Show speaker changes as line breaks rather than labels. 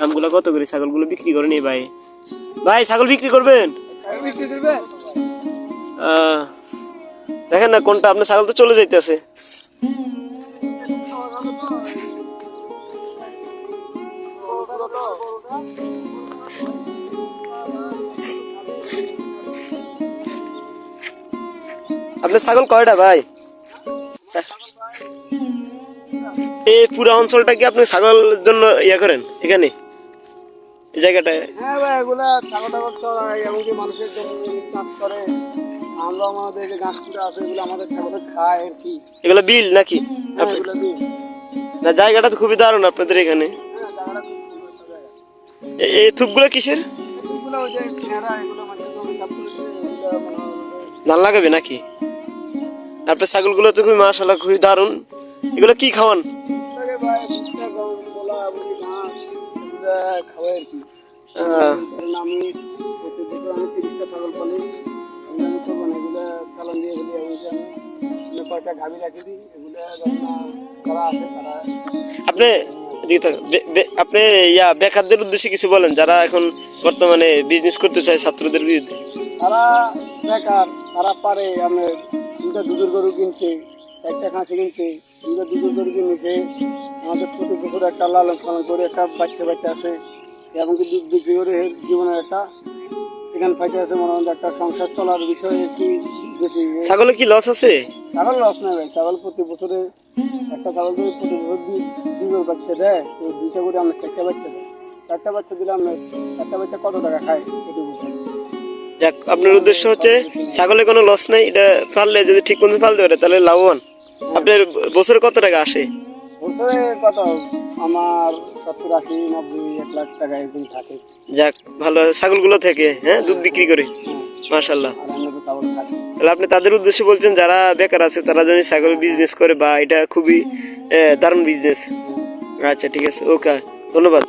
দামগুলো কত করে? ছাগলগুলো বিক্রি করে নি ভাই। ভাই ছাগল বিক্রি করবেন? দেখেন না কোনটা আপনার। ছাগল তো চলে যাইতেছে। আপনার ছাগল কয়টা ভাই? এই পুরো অঞ্চলটা কি আপনি ছাগলের জন্য ইয়া করেন এখানে এই জায়গাটায়?
হ্যাঁ ভাই, এগুলা ছাগল টাগল চড়াই, এমনকি মানুষের জন্য চাষ করে। আমরা আমাদের যে গাছগুলো আছে এগুলো আমাদের ছাগলে খায় আর কি।
এগুলো বিল নাকি?
হ্যাঁ, এগুলো দিই।
না, জায়গাটা তো খুবই দারুণ আপনাদের এখানে।
হ্যাঁ, জায়গাটা খুব সুন্দর একটা জায়গা।
এই থুপগুলো কিসের?
এগুলো ওই যে ছেঁড়া, এগুলো মানে জমি চাষ করে দিয়ে এগুলো মানে
ধান লাগাবে নাকি? আপনার ছাগলগুলো তো খুবই মাশাআল্লাহ খুবই দারুণ। এগুলো কি খাওয়ান?
লাগে ভাই, ভুট্টা, গম, ছোলা, বুঝি ঘাস এগুলো খাওয়াই আর কি। কারণ আমি প্রত্যেক বছর আমি 30টা ছাগল পালি। আমি তো মানে এগুলো চালান দিয়ে বলি, এমনকি আমি কয়েকটা গাভী রাখি দিই। এগুলো যারা আছে তারা
আপনি আপনি বেকারদের উদ্দেশ্যে কিছু বলেন, যারা এখন বর্তমানে বিজনেস করতে চায় ছাত্রদের বিরুদ্ধে।
তারা বেকার, তারা পারে আমি দুটা দুধের গরু কিনতে, একটা খাসি কিনতে, দুটা দুধের গরু কিনেছে। আমাদের প্রতি বছর একটা লালন পালন করে একটা বাচ্চা বাচ্চা আছে, এমনকি দুধ বিক্রি করে জীবনের একটা এখান ফাইতে আছে। মনে হয় একটা সংসার চলার বিষয়ে কি বেশি।
ছাগলে কি লস আছে?
ছাগল লস নেই ভাই, ছাগল প্রতি বছরে একটা ছাগল যদি প্রতি বছর দুটো বাচ্চা দেয়, তো দুইটা করে আমরা 4টা বাচ্চা দেয়। 4টা বাচ্চা দিলে আমরা 4টা বাচ্চা কত টাকা খায় প্রতি বছর?
যাক, আপনার উদ্দেশ্য হচ্ছে ছাগলে কোনো লস নাই, এটা পাললে যদি ঠিক মতো পালতে পারে তাহলে লাভবান। আপনার বছরে কত টাকা আসে?
বছরে কত আমার 70, 80, 90, 1 লাখ টাকা এরকম থাকে।
যাক, ভালো। ছাগলগুলো থেকে হ্যাঁ দুধ বিক্রি করে মাশাআল্লাহ।
আর আমরা তো ছাগল থাকি।
তাহলে আপনি তাদের উদ্দেশ্যে বলছেন যারা বেকার আছে তারা যদি ছাগল বিজনেস করে, বা এটা খুবই দারুণ বিজনেস। আচ্ছা ঠিক আছে, ওকে, ধন্যবাদ।